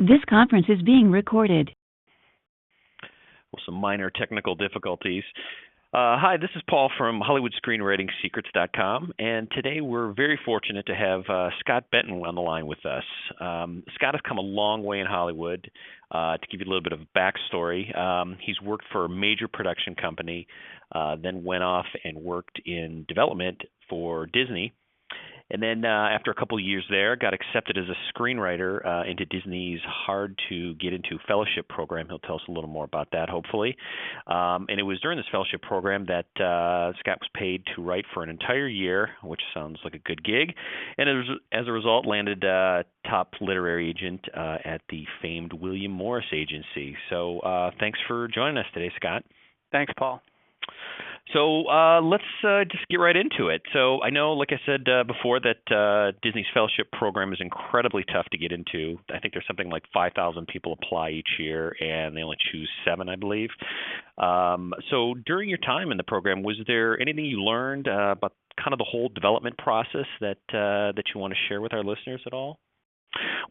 This conference is being recorded. Well, some minor technical difficulties. Hi, this is Paul from HollywoodScreenwritingSecrets.com, and today we're very fortunate to have Scott Benton on the line with us. Scott has come a long way in Hollywood. To give you a little bit of backstory, he's worked for a major production company, then went off and worked in development for Disney. And then after a couple of years there, got accepted as a screenwriter into Disney's hard-to-get-into fellowship program. He'll tell us a little more about that, hopefully. And it was during this fellowship program that Scott was paid to write for an entire year, which sounds like a good gig. And as a result, landed top literary agent at the famed William Morris Agency. So thanks for joining us today, Scott. Thanks, Paul. So let's just get right into it. So I know, like I said before, that Disney's fellowship program is incredibly tough to get into. I think there's something like 5,000 people apply each year, and they only choose 7, I believe. So during your time in the program, was there anything you learned about kind of the whole development process that you want to share with our listeners at all?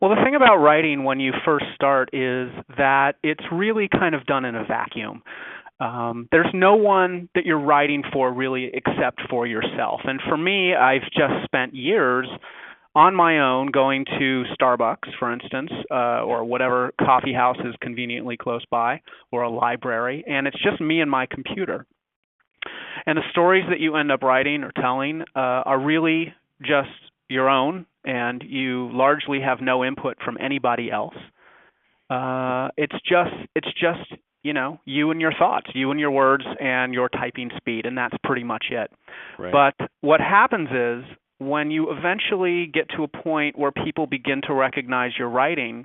Well, the thing about writing when you first start is that it's really kind of done in a vacuum. There's no one that you're writing for really except for yourself. And for me, I've just spent years on my own going to Starbucks, for instance, or whatever coffee house is conveniently close by, or a library, and it's just me and my computer. And the stories that you end up writing or telling are really just your own, and you largely have no input from anybody else. It's just you and your thoughts, you and your words and your typing speed, and that's pretty much it. Right. But what happens is when you eventually get to a point where people begin to recognize your writing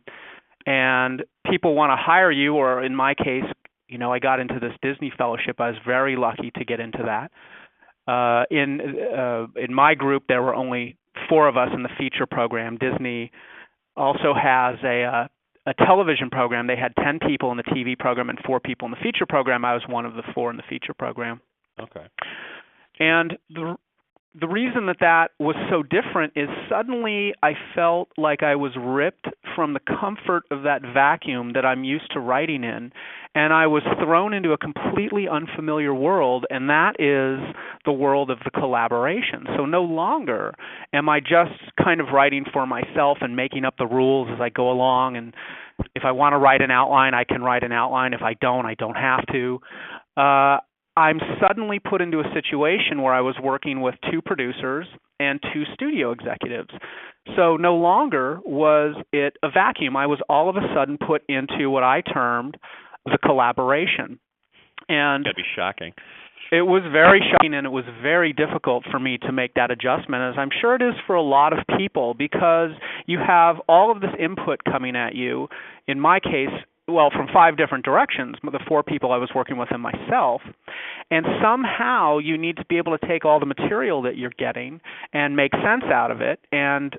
and people want to hire you, or in my case, I got into this Disney fellowship. I was very lucky to get into that. In my group, there were only 4 of us in the feature program. Disney also has a television program. They had 10 people in the TV program and 4 people in the feature program. I was one of the 4 in the feature program. Okay. And the reason that was so different is suddenly I felt like I was ripped from the comfort of that vacuum that I'm used to writing in, and I was thrown into a completely unfamiliar world, and that is the world of the collaboration. So no longer am I just kind of writing for myself and making up the rules as I go along, and if I want to write an outline, I can write an outline. If I don't have to. I'm suddenly put into a situation where I was working with 2 producers and 2 studio executives. So no longer was it a vacuum. I was all of a sudden put into what I termed the collaboration. And that'd be shocking. It was very shocking, and it was very difficult for me to make that adjustment, as I'm sure it is for a lot of people, because you have all of this input coming at you. In my case, from 5 different directions, the 4 people I was working with and myself. And somehow you need to be able to take all the material that you're getting and make sense out of it. And,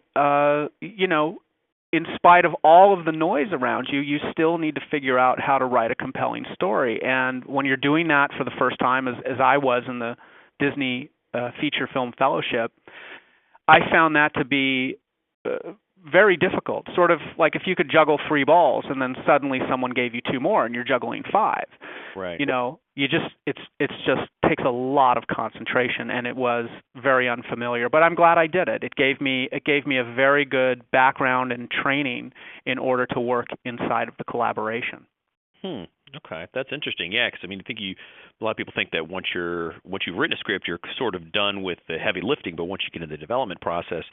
in spite of all of the noise around you, you still need to figure out how to write a compelling story. And when you're doing that for the first time, as I was in the Disney Feature Film Fellowship, I found that to be very difficult, sort of like if you could juggle 3 balls and then suddenly someone gave you 2 more and you're juggling 5. Right. It's just takes a lot of concentration, and it was very unfamiliar. But I'm glad I did it. It gave me a very good background and training in order to work inside of the collaboration. Okay, that's interesting. Yeah, because I think a lot of people think that once you've written a script, you're sort of done with the heavy lifting. But once you get into the development process,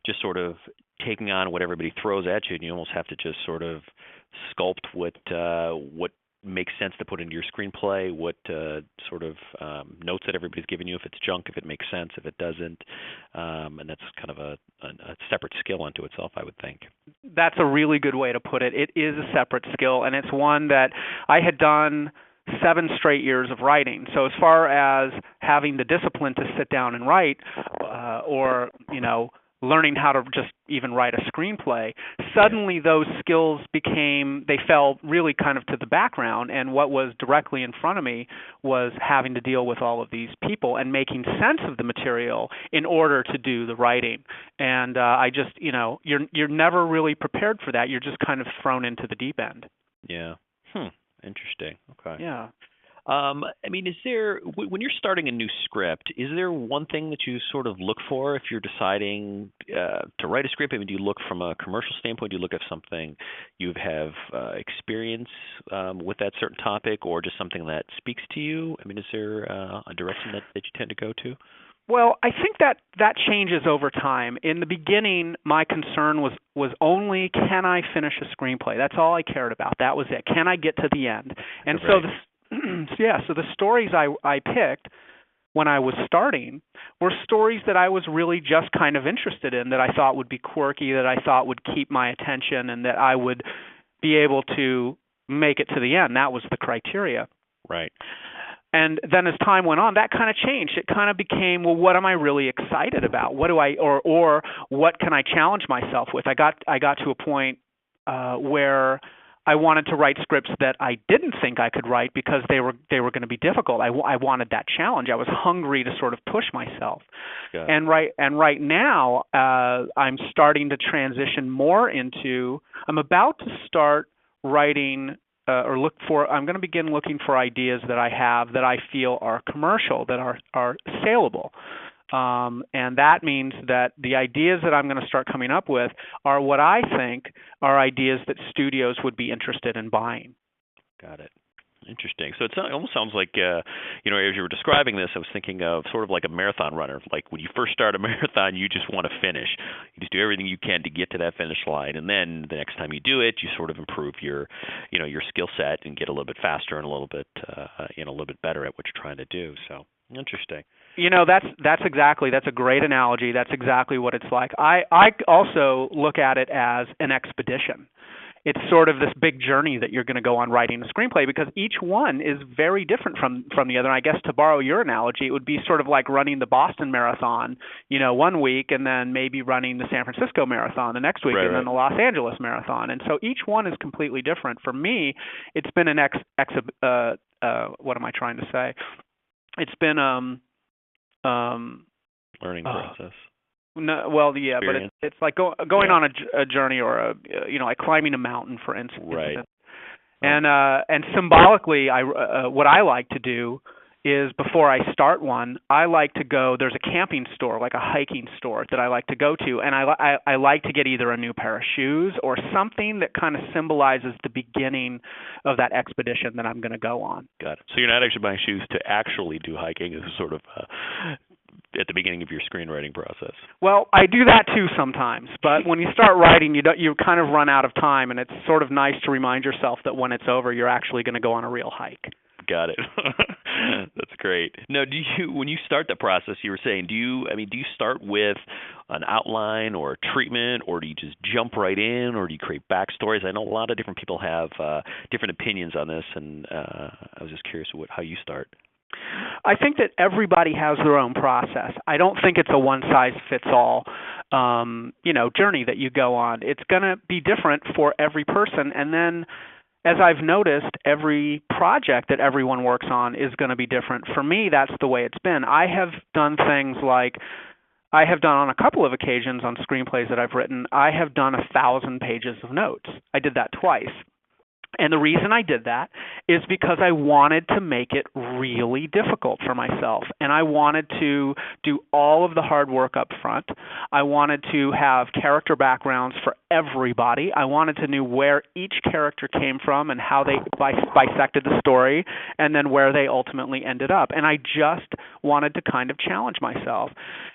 just sort of taking on what everybody throws at you, and you almost have to just sort of sculpt what makes sense to put into your screenplay, what sort of notes that everybody's giving you, if it's junk, if it makes sense, if it doesn't, and that's kind of a separate skill unto itself, I would think. That's a really good way to put it. It is a separate skill, and it's one that I had done 7 straight years of writing. So as far as having the discipline to sit down and write, or learning how to just even write a screenplay, suddenly those skills they fell really kind of to the background, and what was directly in front of me was having to deal with all of these people and making sense of the material in order to do the writing. And I just, you're never really prepared for that. You're just kind of thrown into the deep end. Yeah. Interesting. Okay. Yeah. I mean, is there, when you're starting a new script, is there one thing that you sort of look for if you're deciding to write a script? I mean, do you look from a commercial standpoint? Do you look at something you have experience with that certain topic, or just something that speaks to you? I mean, is there a direction that you tend to go to? Well, I think that changes over time. In the beginning, my concern was only, can I finish a screenplay? That's all I cared about. That was it. Can I get to the end? And right. So the stories I picked when I was starting were stories that I was really just kind of interested in, that I thought would be quirky, that I thought would keep my attention, and that I would be able to make it to the end. That was the criteria. Right. And then as time went on, that kind of changed. It kind of became, well, what am I really excited about? What do I, or what can I challenge myself with? I got to a point where I wanted to write scripts that I didn't think I could write because they were going to be difficult. I wanted that challenge. I was hungry to sort of push myself. Yeah. And right now, I'm starting to transition more into. I'm about to start writing. I'm going to begin looking for ideas that I have that I feel are commercial, that are saleable. And that means that the ideas that I'm going to start coming up with are what I think are ideas that studios would be interested in buying. Got it. Interesting. So it almost sounds like, as you were describing this, I was thinking of sort of like a marathon runner. Like when you first start a marathon, you just want to finish. You just do everything you can to get to that finish line, and then the next time you do it, you sort of improve your skill set and get a little bit faster and a little bit better at what you're trying to do. So interesting. That's a great analogy. That's exactly what it's like. I also look at it as an expedition. It's sort of this big journey that you're going to go on writing a screenplay, because each one is very different from the other. And I guess to borrow your analogy, it would be sort of like running the Boston Marathon, one week, and then maybe running the San Francisco Marathon the next week, and then the Los Angeles Marathon. And so each one is completely different. For me, it's been an what am I trying to say? It's been learning process. No, well, yeah, experience. But it's like going on a journey, or like climbing a mountain, for instance. Right. And symbolically, what I like to do is, before I start one, I like to go. There's a camping store, like a hiking store, that I like to go to, and I like to get either a new pair of shoes or something that kind of symbolizes the beginning of that expedition that I'm going to go on. Got it. So you're not actually buying shoes to actually do hiking. It's sort of at the beginning of your screenwriting process. Well, I do that too sometimes, but when you start writing, you kind of run out of time, and it's sort of nice to remind yourself that when it's over, you're actually going to go on a real hike. Got it. That's great. Now, when you start the process, you were saying, do you start with an outline or a treatment, or do you just jump right in, or do you create backstories? I know a lot of different people have different opinions on this, and I was just curious how you start. I think that everybody has their own process. I don't think it's a one-size-fits-all, journey that you go on. It's going to be different for every person, and then, as I've noticed, every project that everyone works on is going to be different. For me, that's the way it's been. I have done things like, I have done on a couple of occasions on screenplays that I've written, I have done 1,000 pages of notes. I did that twice. And the reason I did that is because I wanted to make it really difficult for myself. And I wanted to do all of the hard work up front. I wanted to have character backgrounds for everybody. I wanted to know where each character came from and how they bisected the story, and then where they ultimately ended up. And I just wanted to kind of challenge myself.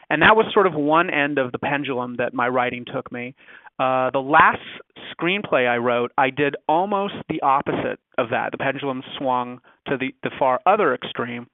And that was sort of one end of the pendulum that my writing took me. The last screenplay I wrote, I did almost the opposite of that. The pendulum swung to the far other extreme.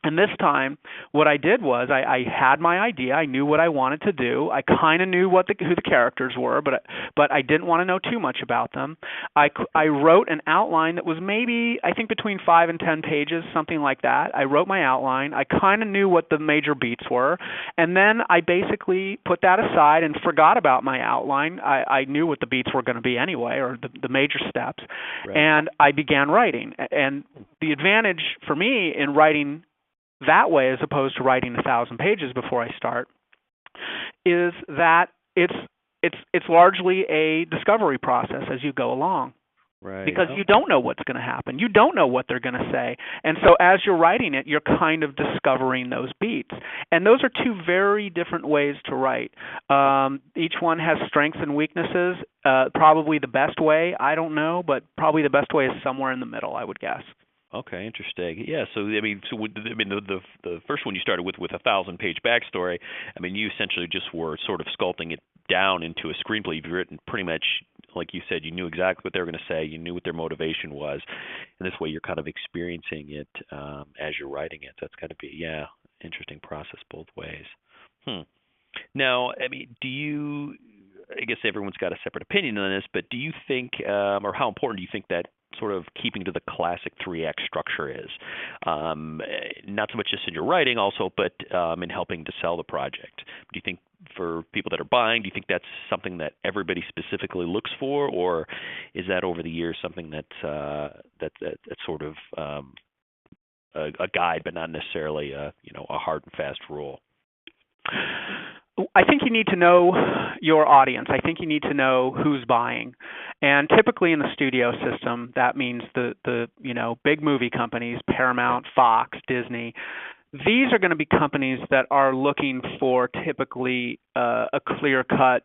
And this time, what I did was I had my idea. I knew what I wanted to do. I kind of knew who the characters were, but I didn't want to know too much about them. I wrote an outline that was maybe, I think, between 5 and 10 pages, something like that. I wrote my outline. I kind of knew what the major beats were, and then I basically put that aside and forgot about my outline. I knew what the beats were going to be anyway, or the major steps, Right. and I began writing. And the advantage for me in writing that way, as opposed to writing 1,000 pages before I start, is that it's largely a discovery process as you go along. Right. Because you don't know what's going to happen. You don't know what they're going to say. And so as you're writing it, you're kind of discovering those beats. And those are two very different ways to write. Each one has strengths and weaknesses. Probably the best way, I don't know, but probably the best way is somewhere in the middle, I would guess. Okay, interesting. Yeah, so the first one you started with 1,000-page backstory. I mean, you essentially just were sort of sculpting it down into a screenplay. You've written pretty much, like you said, you knew exactly what they were going to say. You knew what their motivation was, and this way you're kind of experiencing it as you're writing it. That's got to be interesting process both ways. Now, I mean, I guess everyone's got a separate opinion on this, but do you think, or how important do you think that sort of keeping to the classic 3-act structure is? Not so much just in your writing also, but in helping to sell the project. Do you think for people that are buying, do you think that's something that everybody specifically looks for, or is that over the years something that's sort of a guide, but not necessarily a hard and fast rule? I think you need to know your audience. I think you need to know who's buying. And typically in the studio system, that means the big movie companies, Paramount, Fox, Disney. These are going to be companies that are looking for typically a clear-cut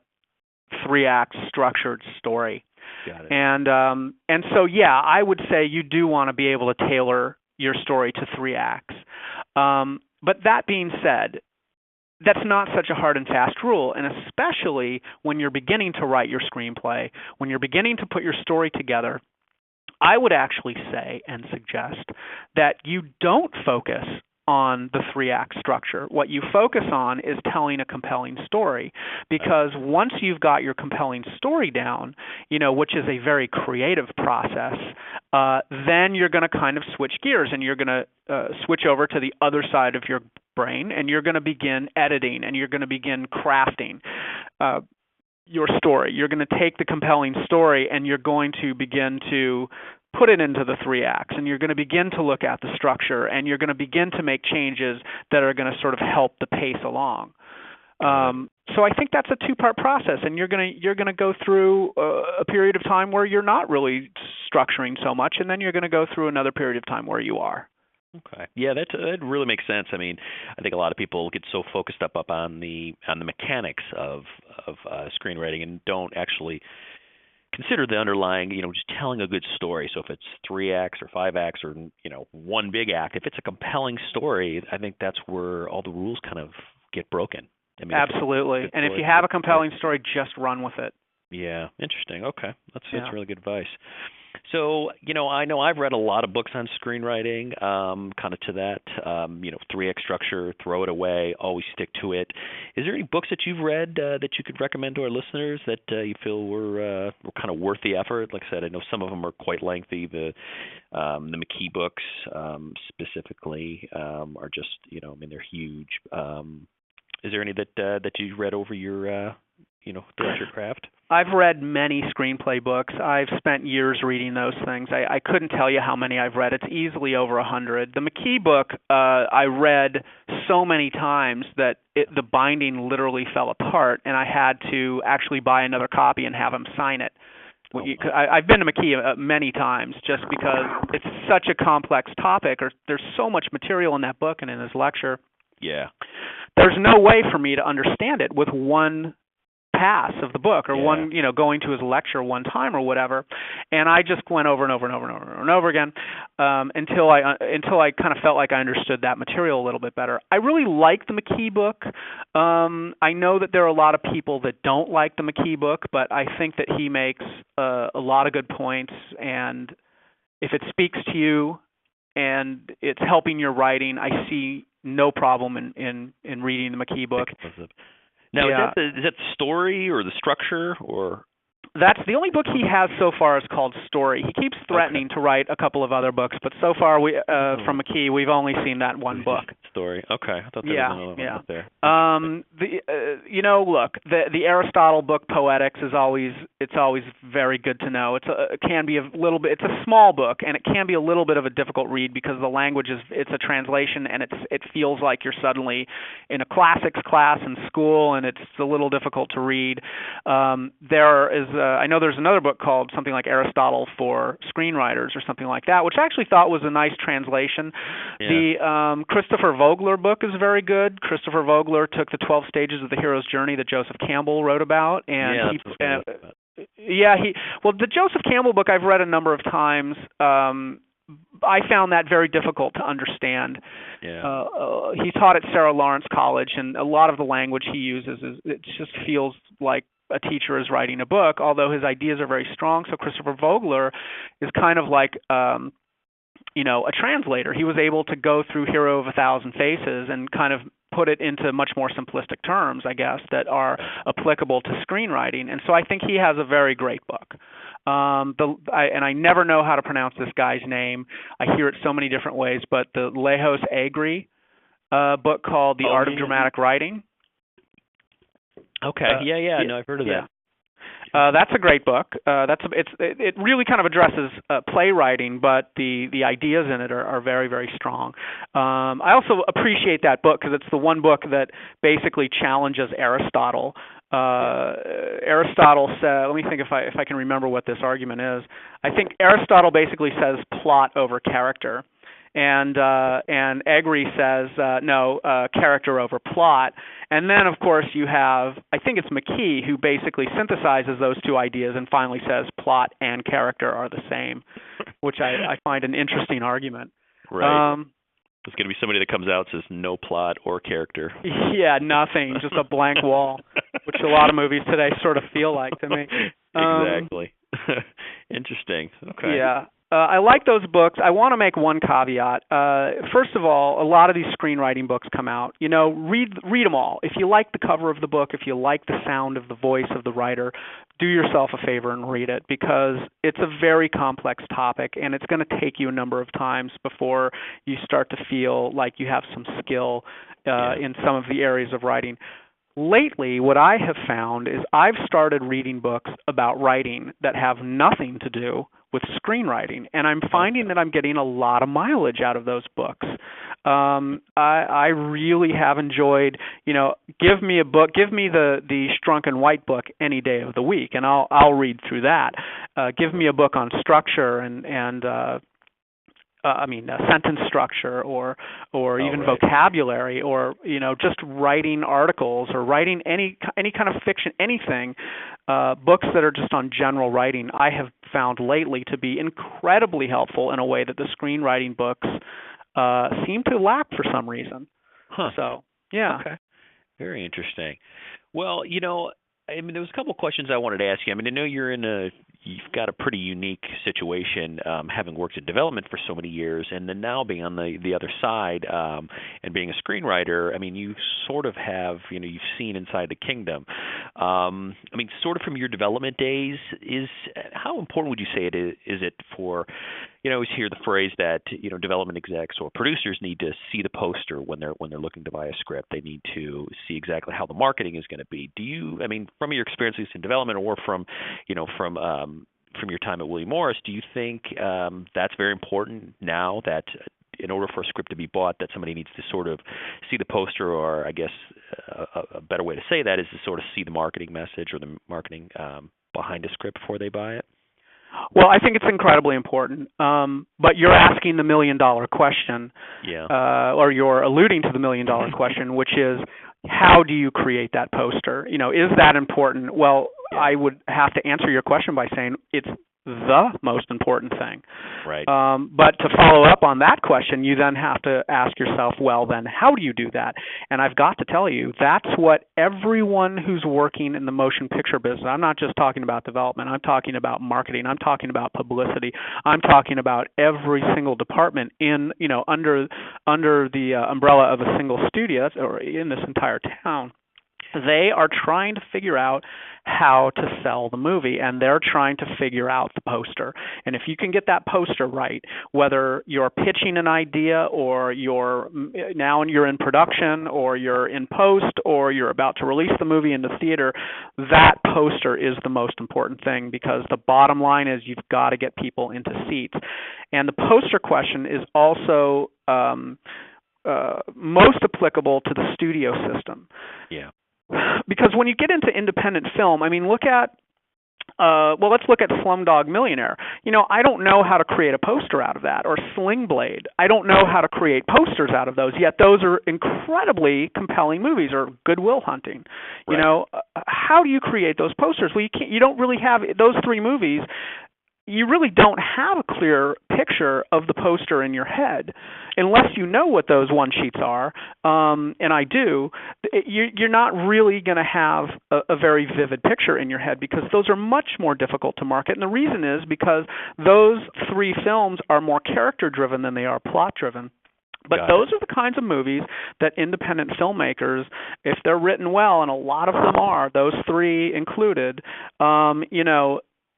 3-act structured story. Got it. And so, yeah, I would say you do want to be able to tailor your story to 3 acts. But that being said, that's not such a hard and fast rule, and especially when you're beginning to write your screenplay, when you're beginning to put your story together, I would actually say and suggest that you don't focus on the 3-act structure. What you focus on is telling a compelling story, because once you've got your compelling story down, which is a very creative process, then you're going to kind of switch gears and you're going to switch over to the other side of your brain, and you're going to begin editing and you're going to begin crafting your story. You're going to take the compelling story and you're going to begin to put it into the 3 acts, and you're going to begin to look at the structure, and you're going to begin to make changes that are going to sort of help the pace along. So I think that's a 2-part process, and you're going to go through a period of time where you're not really structuring so much, and then you're going to go through another period of time where you are. Okay. Yeah, that really makes sense. I mean, I think a lot of people get so focused up on the mechanics of screenwriting and don't actually consider the underlying, just telling a good story. So if it's 3 acts or 5 acts or, one big act, if it's a compelling story, I think that's where all the rules kind of get broken. I mean, absolutely. And if you have a compelling story, just run with it. Yeah. Interesting. Okay. That's really good advice. So, I know I've read a lot of books on screenwriting, kind of to that, 3-act structure, throw it away, always stick to it. Is there any books that you've read that you could recommend to our listeners that you feel were kind of worth the effort? Like I said, I know some of them are quite lengthy. The McKee books specifically are just, they're huge. Is there any that you've read over your throughout your craft? I've read many screenplay books. I've spent years reading those things. I couldn't tell you how many I've read. It's easily over 100. The McKee book I read so many times that the binding literally fell apart, and I had to actually buy another copy and have him sign it. I've been to McKee many times just because it's such a complex topic, or there's so much material in that book and in his lecture. Yeah. There's no way for me to understand it with one pass of the book, or one, going to his lecture one time or whatever, and I just went over and over and over and over and over again until I kind of felt like I understood that material a little bit better. I really like the McKee book. I know that there are a lot of people that don't like the McKee book, but I think that he makes a lot of good points, and if it speaks to you, it's helping your writing, I see no problem in reading the McKee book. Now, Yeah. is that the story or the structure or? That's the only book he has so far is called Story. He keeps threatening to write a couple of other books, but so far from McKee, we've only seen that one book. Story. Okay, I thought there was another one up there. Look, the Aristotle book Poetics is always very good to know. It can be a little bit. It's a small book, and it can be a little bit of a difficult read because the language it's a translation, and it feels like you're suddenly in a classics class in school, and it's a little difficult to read. There is I know there's another book called something like Aristotle for Screenwriters or something like that, which I actually thought was a nice translation. Yeah. The Christopher Vogler book is very good. Christopher Vogler took the 12 stages of the hero's journey that Joseph Campbell wrote about, and the Joseph Campbell book I've read a number of times. I found that very difficult to understand. Yeah. He taught at Sarah Lawrence College, and a lot of the language he uses it just feels like a teacher is writing a book, although his ideas are very strong. So Christopher Vogler is kind of like a translator. He was able to go through Hero of a Thousand Faces and kind of put it into much more simplistic terms, I guess, that are applicable to screenwriting. And so I think he has a very great book. I never know how to pronounce this guy's name. I hear it so many different ways, but the Lejos Agri book called The Art of Dramatic Writing. Okay. No, I've heard of that. That's a great book. It really kind of addresses playwriting, but the ideas in it are very, very strong. I also appreciate that book because it's the one book that basically challenges Aristotle. Aristotle said, let me think if I can remember what this argument is. I think Aristotle basically says plot over character. And Egri says, no, character over plot. And then, of course, you have, I think it's McKee, who basically synthesizes those two ideas and finally says plot and character are the same, which I find an interesting argument. Right. There's going to be somebody that comes out and says no plot or character. Yeah, nothing, just a blank wall, which a lot of movies today sort of feel like to me. Exactly. Interesting. Okay. Yeah. I like those books. I want to make one caveat. First of all, a lot of these screenwriting books come out. Read them all. If you like the cover of the book, if you like the sound of the voice of the writer, do yourself a favor and read it because it's a very complex topic and it's going to take you a number of times before you start to feel like you have some skill in some of the areas of writing. Lately, what I have found is I've started reading books about writing that have nothing to do with screenwriting, and I'm finding that I'm getting a lot of mileage out of those books. I really have enjoyed, give me a book, give me the Strunk and White book any day of the week, and I'll read through that. Give me a book on structure and sentence structure or even vocabulary or, just writing articles or writing any kind of fiction, anything, books that are just on general writing, I have found lately to be incredibly helpful in a way that the screenwriting books seem to lack for some reason. Huh. So, yeah. Okay. Very interesting. Well, there was a couple of questions I wanted to ask you. I know you've got a pretty unique situation, having worked in development for so many years, and then now being on the other side and being a screenwriter. You sort of have, you've seen inside the kingdom. Sort of from your development days, how important would you say is it for? I always hear the phrase that development execs or producers need to see the poster when they're looking to buy a script. They need to see exactly how the marketing is going to be. Do you, from your experiences in development or from your time at William Morris, do you think that's very important now that in order for a script to be bought, that somebody needs to sort of see the poster, or I guess a better way to say that is to sort of see the marketing message or the marketing behind a script before they buy it? Well, I think it's incredibly important, but you're asking the $1 million question, or you're alluding to the $1 million question, which is how do you create that poster? Is that important? Well, I would have to answer your question by saying it's the most important thing. Right. But to follow up on that question, you then have to ask yourself, well, then how do you do that? And I've got to tell you, that's what everyone who's working in the motion picture business, I'm not just talking about development, I'm talking about marketing, I'm talking about publicity, I'm talking about every single department in, under the umbrella of a single studio or in this entire town. They are trying to figure out how to sell the movie, and they're trying to figure out the poster. And if you can get that poster right, whether you're pitching an idea or you're in production or you're in post or you're about to release the movie into theater, that poster is the most important thing, because the bottom line is you've got to get people into seats. And the poster question is also most applicable to the studio system. Yeah. Because when you get into independent film, I mean, let's look at Slumdog Millionaire. I don't know how to create a poster out of that, or Sling Blade. I don't know how to create posters out of those, yet those are incredibly compelling movies, or Good Will Hunting. Right. How do you create those posters? Well, you don't really have those three movies. You really don't have a clear picture of the poster in your head unless you know what those one sheets are, and I do. You're not really going to have a very vivid picture in your head, because those are much more difficult to market. And the reason is because those three films are more character-driven than they are plot-driven. But those are the kinds of movies that independent filmmakers, if they're written well, and a lot of them are, those three included,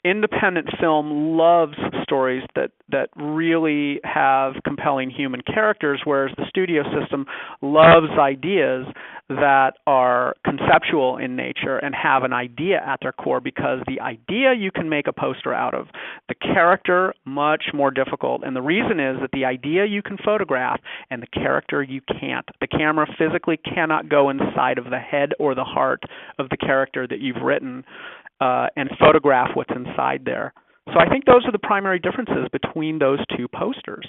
independent film loves stories that really have compelling human characters, whereas the studio system loves ideas that are conceptual in nature and have an idea at their core, because the idea you can make a poster out of, the character much more difficult. And the reason is that the idea you can photograph and the character you can't. The camera physically cannot go inside of the head or the heart of the character that you've written and photograph what's inside there. So I think those are the primary differences between those two posters.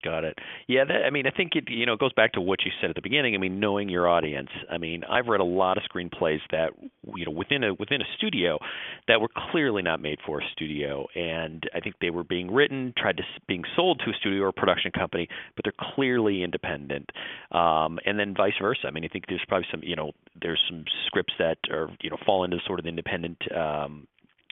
Got it. Yeah, I think it goes back to what you said at the beginning. Knowing your audience. I've read a lot of screenplays that within a studio that were clearly not made for a studio, and I think they were being written, being sold to a studio or a production company, but they're clearly independent. And then vice versa. I think there's probably there's some scripts that are fall into sort of the independent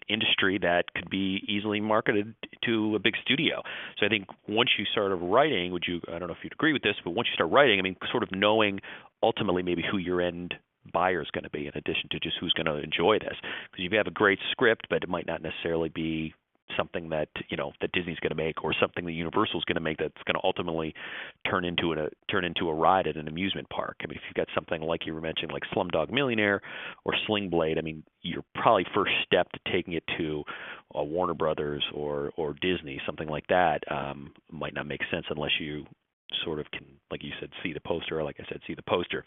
industry that could be easily marketed to a big studio. So I think once you start writing, I don't know if you'd agree with this, but once you start writing, sort of knowing ultimately maybe who your end buyer is going to be, in addition to just who's going to enjoy this. Because you have a great script, but it might not necessarily be something that that Disney's going to make, or something that Universal's going to make that's going to ultimately turn into a ride at an amusement park. If you've got something like you were mentioning, like Slumdog Millionaire or Sling Blade, your probably first step to taking it to Warner Brothers or Disney, something like that, might not make sense unless you sort of can, like you said, see the poster, or like I said, see the poster.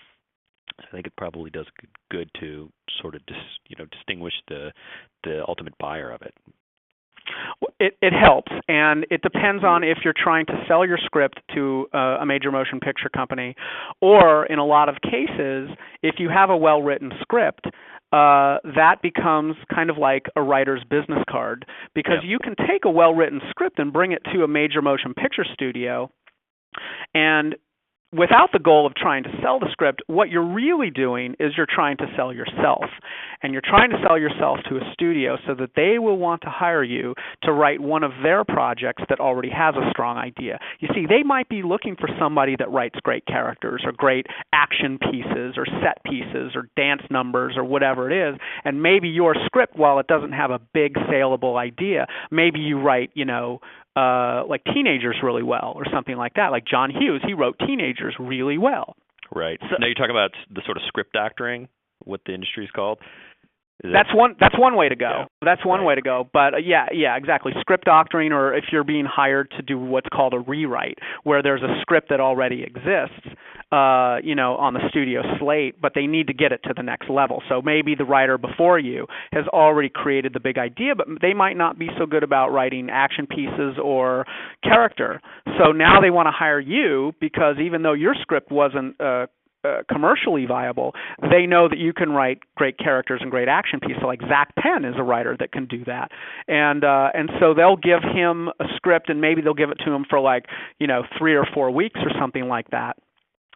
I think it probably does good to sort of distinguish the ultimate buyer of it. It helps, and it depends on if you're trying to sell your script to a major motion picture company, or in a lot of cases, if you have a well-written script, that becomes kind of like a writer's business card, because you can take a well-written script and bring it to a major motion picture studio, and without the goal of trying to sell the script, what you're really doing is you're trying to sell yourself. And you're trying to sell yourself to a studio so that they will want to hire you to write one of their projects that already has a strong idea. You see, they might be looking for somebody that writes great characters or great action pieces or set pieces or dance numbers or whatever it is. And maybe your script, while it doesn't have a big saleable idea, maybe you write, like teenagers really well, or something like that. Like John Hughes, he wrote teenagers really well. Right. So, now you're talking about the sort of script doctoring, what the industry is called. That's one way to go. Yeah. That's one way to go. But yeah, exactly. Script doctoring, or if you're being hired to do what's called a rewrite, where there's a script that already exists, on the studio slate, but they need to get it to the next level. So maybe the writer before you has already created the big idea, but they might not be so good about writing action pieces or character. So now they want to hire you, because even though your script wasn't commercially viable, they know that you can write great characters and great action pieces. So like Zach Penn is a writer that can do that, and so they'll give him a script, and maybe they'll give it to him for like 3 or 4 weeks or something like that.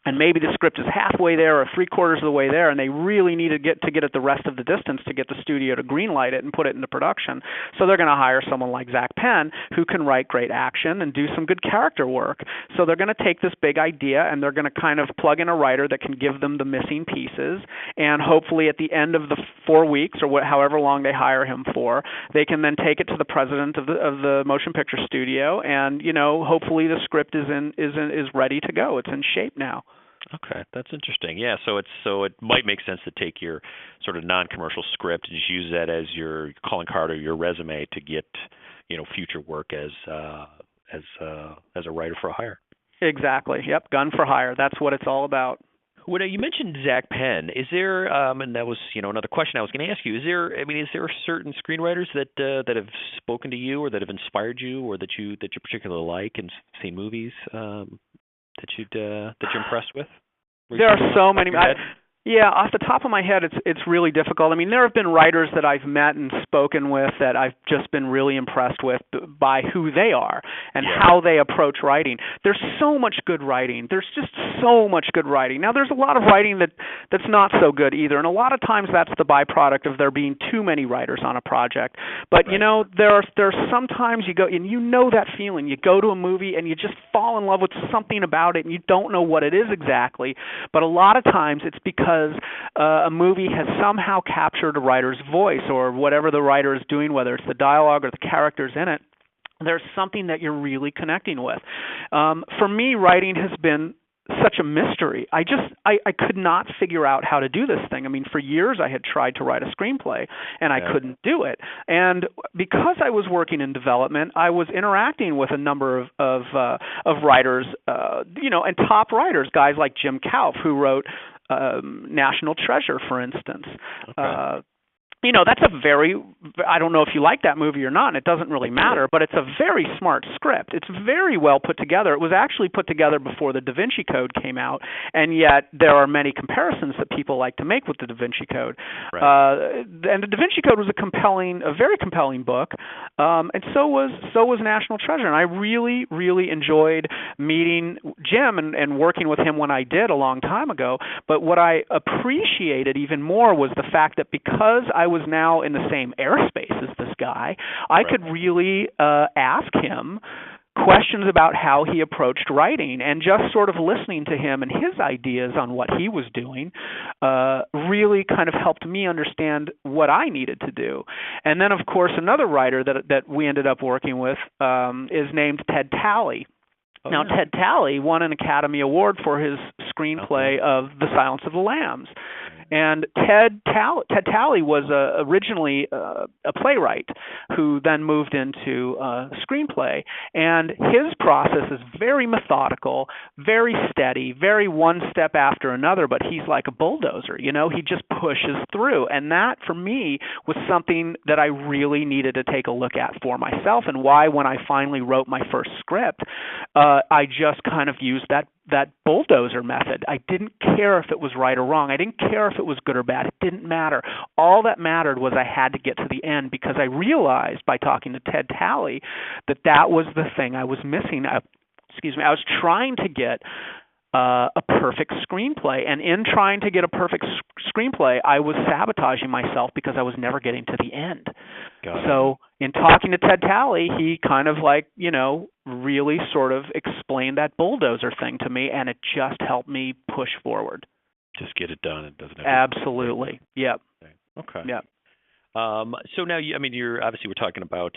And maybe the script is halfway there or 3/4 of the way there, and they really need to get it the rest of the distance to get the studio to greenlight it and put it into production. So they're going to hire someone like Zach Penn who can write great action and do some good character work. So they're going to take this big idea and they're going to kind of plug in a writer that can give them the missing pieces, and hopefully at the end of the 4 weeks or however long they hire him for, they can then take it to the president of the motion picture studio, and hopefully the script is ready to go. It's in shape now. Okay, that's interesting. Yeah, so it might make sense to take your sort of non-commercial script and just use that as your calling card or your resume to get future work as a writer for hire. Exactly. Yep, gun for hire. That's what it's all about. Well, you mentioned Zach Penn. Is there, and that was another question I was going to ask you. Is there certain screenwriters that have spoken to you or that have inspired you or that you particularly like and seen movies that you're impressed with? There are so many. Yeah, off the top of my head, it's really difficult. I mean, there have been writers that I've met and spoken with that I've just been really impressed with by who they are and how they approach writing. There's so much good writing. There's just so much good writing. Now, there's a lot of writing that's not so good either, and a lot of times that's the byproduct of there being too many writers on a project. But there's sometimes you go and that feeling. You go to a movie and you just fall in love with something about it, and you don't know what it is exactly. But a lot of times it's because a movie has somehow captured a writer's voice or whatever the writer is doing, whether it's the dialogue or the characters in it. There's something that you're really connecting with. For me, writing has been such a mystery. I could not figure out how to do this thing. I mean, for years I had tried to write a screenplay and I couldn't do it. And because I was working in development, I was interacting with a number of writers, and top writers, guys like Jim Kauf, who wrote National Treasure, for instance. Okay. That's I don't know if you like that movie or not, and it doesn't really matter, but it's a very smart script. It's very well put together. It was actually put together before the Da Vinci Code came out, and yet there are many comparisons that people like to make with the Da Vinci Code. Right. And the Da Vinci Code was a very compelling book, and so was National Treasure. And I really, really enjoyed meeting Jim and working with him when I did a long time ago. But what I appreciated even more was the fact that because I was now in the same airspace as this guy, I could really ask him questions about how he approached writing, and just sort of listening to him and his ideas on what he was doing really kind of helped me understand what I needed to do. And then, of course, another writer that we ended up working with is named Ted Talley. Now, Ted Talley won an Academy Award for his screenplay of The Silence of the Lambs. And Ted Talley was originally a playwright who then moved into screenplay. And his process is very methodical, very steady, very one step after another, but he's like a bulldozer, he just pushes through. And that, for me, was something that I really needed to take a look at for myself, and why when I finally wrote my first script, I just kind of used that bulldozer method. I didn't care if it was right or wrong. I didn't care if it was good or bad. It didn't matter. All that mattered was I had to get to the end, because I realized by talking to Ted Talley that was the thing I was missing. I was trying to get a perfect screenplay, and in trying to get a perfect screenplay, I was sabotaging myself because I was never getting to the end. So in talking to Ted Talley, he kind of really sort of explained that bulldozer thing to me, and it just helped me push forward. Just get it done. It doesn't have Absolutely. Yep. Okay. Yep. So now, you're obviously we're talking about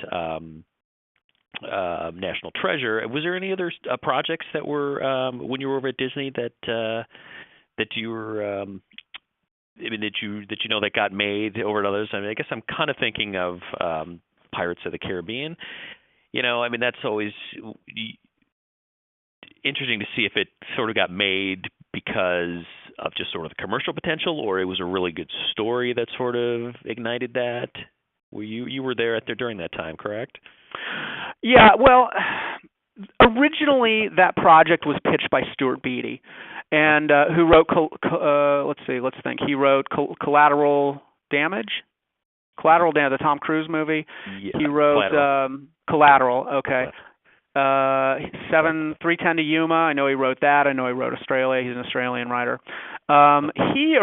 National Treasure. Was there any other projects that were when you were over at Disney that you were that got made over at others? I guess I'm kind of thinking of Pirates of the Caribbean. That's always interesting to see if it sort of got made because of just sort of the commercial potential, or it was a really good story that sort of ignited that. You were there during that time, correct? Yeah, well, Originally, that project was pitched by Stuart Beattie, and who wrote, let's think. He wrote Collateral Damage, the Tom Cruise movie. Yeah, He wrote Collateral. Okay. 310 to Yuma. I know he wrote that. I know he wrote Australia. He's an Australian writer. He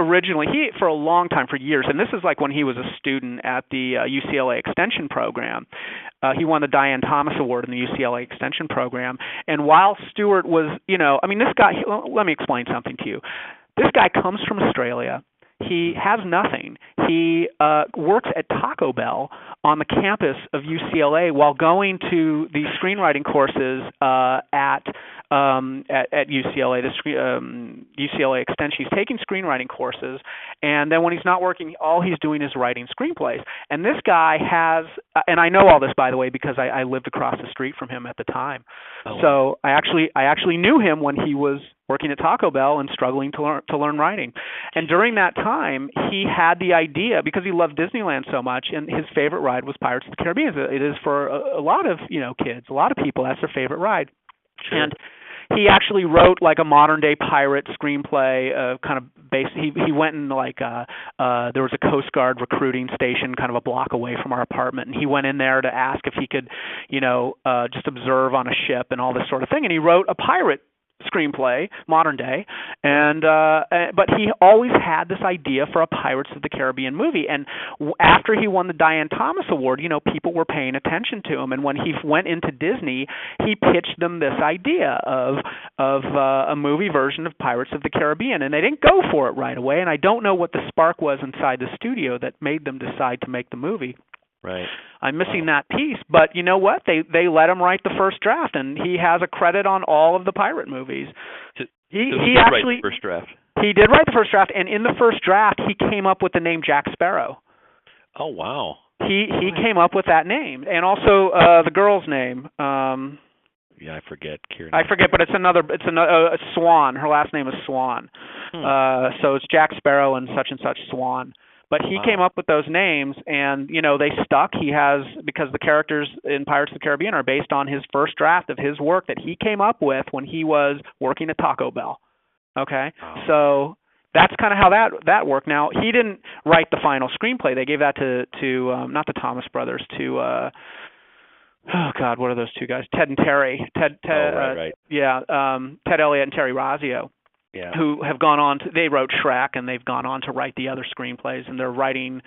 for a long time, for years, and this is like when he was a student at the UCLA Extension program. He won the Diane Thomas Award in the UCLA Extension program. And while Stewart was, this guy, let me explain something to you. This guy comes from Australia. He has nothing. He works at Taco Bell on the campus of UCLA while going to the screenwriting courses at UCLA, UCLA Extension. He's taking screenwriting courses, and then when he's not working, all he's doing is writing screenplays. And this guy has, and I know all this, by the way, because I lived across the street from him at the time. Oh, wow. So I actually knew him when he was working at Taco Bell and struggling to learn writing. And during that time, he had the idea, because he loved Disneyland so much, and his favorite ride was Pirates of the Caribbean. It is for a lot of kids, a lot of people. That's their favorite ride. Sure. And he actually wrote like a modern day pirate screenplay, kind of based. He went in there was a Coast Guard recruiting station kind of a block away from our apartment, and he went in there to ask if he could, just observe on a ship and all this sort of thing. And he wrote a pirate screenplay, modern day, and but he always had this idea for a Pirates of the Caribbean movie. And after he won the Diane Thomas Award, people were paying attention to him. And when he went into Disney, he pitched them this idea of a movie version of Pirates of the Caribbean, and they didn't go for it right away. And I don't know what the spark was inside the studio that made them decide to make the movie. Right. I'm missing that piece, but you know what? They let him write the first draft, and he has a credit on all of the pirate movies. He actually write the first draft. He did write the first draft, and in the first draft, he came up with the name Jack Sparrow. Oh wow! He came up with that name, and also the girl's name. Yeah, I forget. Kieran. I forget, but it's another Swan. Her last name is Swan. So it's Jack Sparrow and such Swan. But he came up with those names, and they stuck. He has, because the characters in Pirates of the Caribbean are based on his first draft of his work that he came up with when he was working at Taco Bell. Okay, so that's kind of how that worked. Now he didn't write the final screenplay. They gave that to not the Thomas brothers, to oh God, what are those two guys? Ted and Terry. Right. Yeah, Ted Elliott and Terry Rossio. Yeah. Who have gone on they wrote Shrek, and they've gone on to write the other screenplays, and they're writing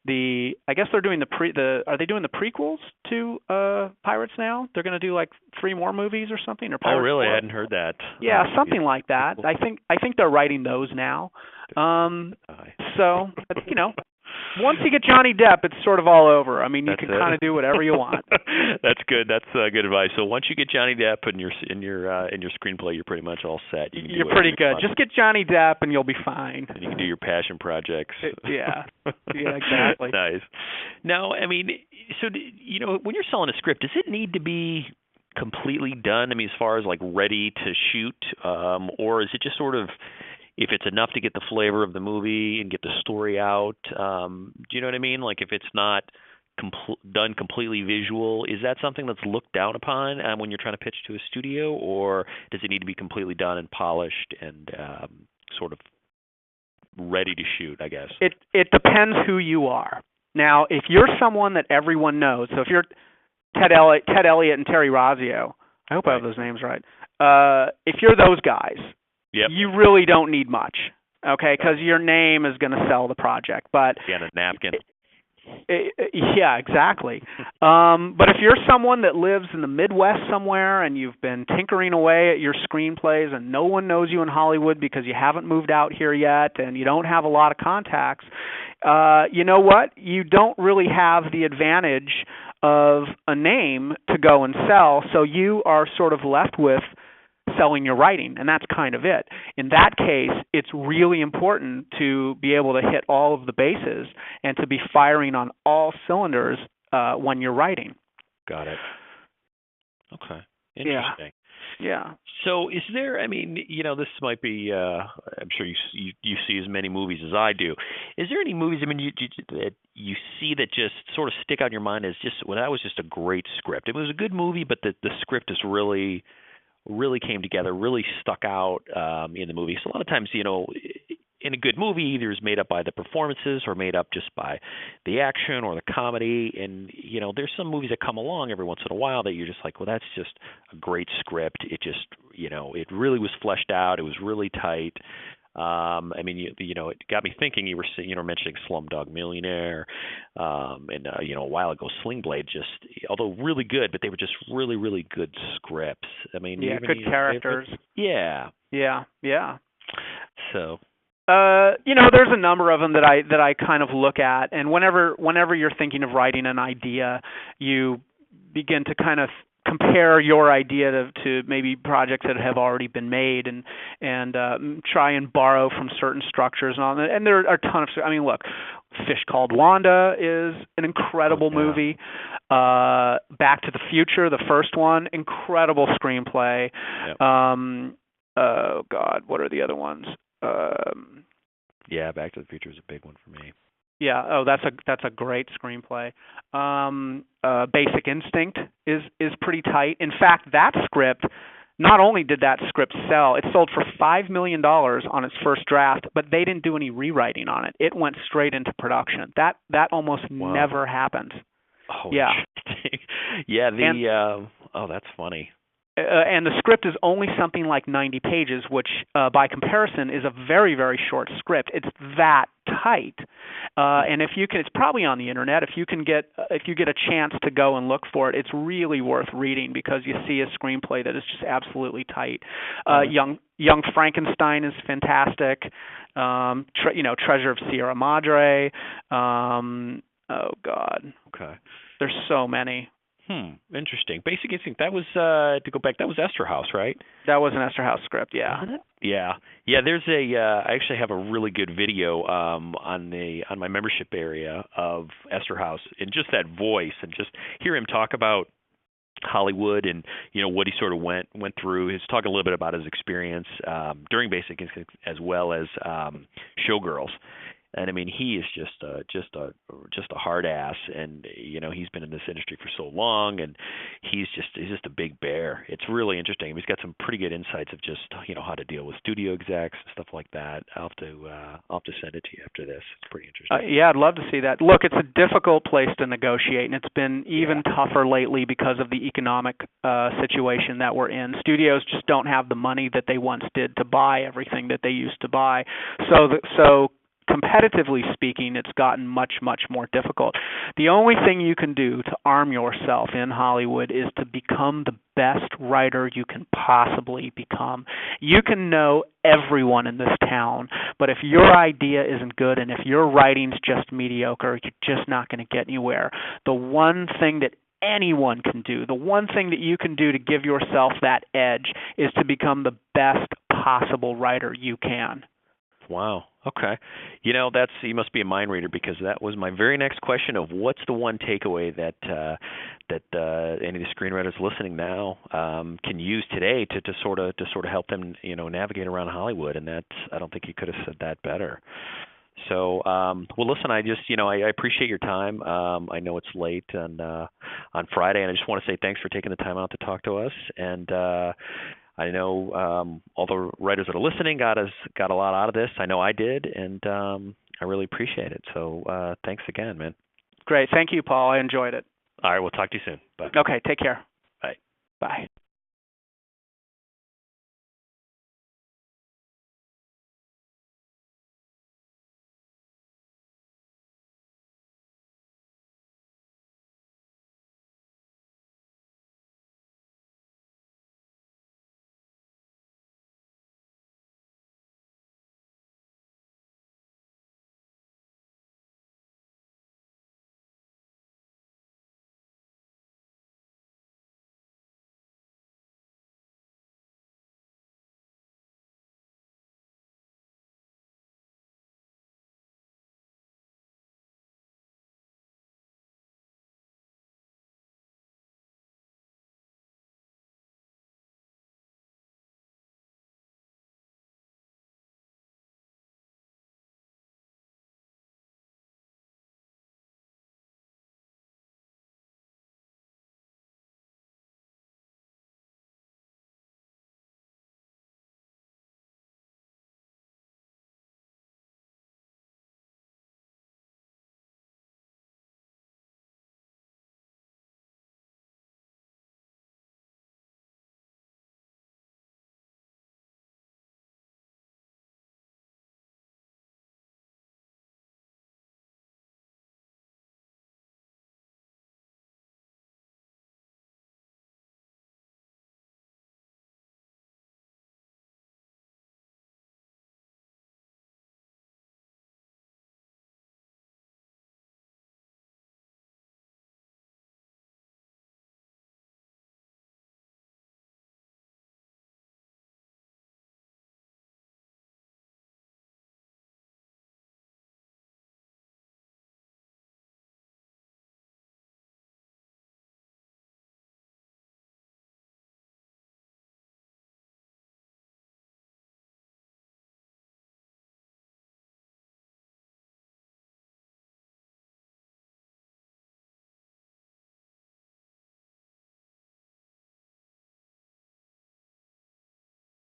I guess they're doing are they doing the prequels to Pirates now? They're going to do like 3 more movies or something, or Pirates. Oh, really? 4? I hadn't heard that. Yeah, something like that. I think they're writing those now. So, once you get Johnny Depp, it's sort of all over. I mean, you can kind of do whatever you want. That's good. That's good advice. So once you get Johnny Depp in your screenplay, you're pretty much all set. You're pretty good. Just get Johnny Depp, and you'll be fine. And you can do your passion projects. Yeah, exactly. Nice. Now, I mean, so when you're selling a script, does it need to be completely done? I mean, as far as like ready to shoot, or is it just sort of, if it's enough to get the flavor of the movie and get the story out, do you know what I mean? Like if it's not done completely visual, is that something that's looked down upon when you're trying to pitch to a studio, or does it need to be completely done and polished and sort of ready to shoot, I guess? It depends who you are. Now, if you're someone that everyone knows, so if you're Ted Elliott and Terry Rossio, I hope I have those names right. If you're those guys, yep, you really don't need much, okay? Because your name is going to sell the project. But and a napkin. Yeah, exactly. But if you're someone that lives in the Midwest somewhere and you've been tinkering away at your screenplays and no one knows you in Hollywood because you haven't moved out here yet and you don't have a lot of contacts, you know what? You don't really have the advantage of a name to go and sell, so you are sort of left with selling your writing, and that's kind of it. In that case, it's really important to be able to hit all of the bases and to be firing on all cylinders when you're writing. Got it. Okay. Interesting. Yeah. So, is there? I mean, this might be. I'm sure you see as many movies as I do. Is there any movies? I mean, that you see that just sort of stick out in your mind as just that was just a great script. It was a good movie, but the script is really came together, really stuck out in the movie. So a lot of times, in a good movie, either is made up by the performances or made up just by the action or the comedy. And there's some movies that come along every once in a while that you're just like, well, that's just a great script. It just, it really was fleshed out. It was really tight. I mean, it got me thinking. You were mentioning Slumdog Millionaire, and a while ago, Sling Blade. Just although really good, but they were just really, really good scripts. I mean, yeah, good characters. Yeah. So. There's a number of them that I kind of look at, and whenever you're thinking of writing an idea, you begin to kind of compare your idea to maybe projects that have already been made, and try and borrow from certain structures and all that. And there are a ton of. I mean, look, Fish Called Wanda is an incredible movie. Back to the Future, the first one, incredible screenplay. Yep. Oh God, what are the other ones? Yeah, Back to the Future is a big one for me. Yeah, that's a great screenplay. Basic Instinct is pretty tight. In fact, that script, not only did that script sell, it sold for $5 million on its first draft, but they didn't do any rewriting on it. It went straight into production. That almost never happens. Oh, yeah. Interesting. Yeah, that's funny. And the script is only something like 90 pages, which by comparison is a very, very short script. It's that tight. And if you can, it's probably on the internet. If you get a chance to go and look for it, it's really worth reading because you see a screenplay that is just absolutely tight. Young Frankenstein is fantastic. Treasure of Sierra Madre. Oh God. Okay. There's so many. Interesting. Basic Instinct. That was to go back. That was Esterhaus, right? That was an Esterhaus script. Yeah. Wasn't it? Yeah. There's I actually have a really good video on my membership area of Esterhaus, and just that voice, and just hear him talk about Hollywood and what he sort of went through. He's talking a little bit about his experience during Basic Instinct as well as Showgirls. And I mean, he is just a hard ass, and he's been in this industry for so long, and he's just a big bear. It's really interesting. He's got some pretty good insights of just how to deal with studio execs and stuff like that. I'll have to send it to you after this. It's pretty interesting. Yeah, I'd love to see that. Look, it's a difficult place to negotiate, and it's been even tougher lately because of the economic situation that we're in. Studios just don't have the money that they once did to buy everything that they used to buy. So competitively speaking, it's gotten much, much more difficult. The only thing you can do to arm yourself in Hollywood is to become the best writer you can possibly become. You can know everyone in this town, but if your idea isn't good and if your writing's just mediocre, you're just not going to get anywhere. The one thing that anyone can do, the one thing that you can do to give yourself that edge is to become the best possible writer you can. Wow. Okay. You must be a mind reader, because that was my very next question of what's the one takeaway that any of the screenwriters listening now can use today to sort of help them navigate around Hollywood, and I don't think you could have said that better. So, well, listen, I appreciate your time. I know it's late on Friday, and I just want to say thanks for taking the time out to talk to us. And I know all the writers that are listening got a lot out of this. I know I did, and I really appreciate it. So thanks again, man. Great. Thank you, Paul. I enjoyed it. All right. We'll talk to you soon. Bye. Okay. Take care.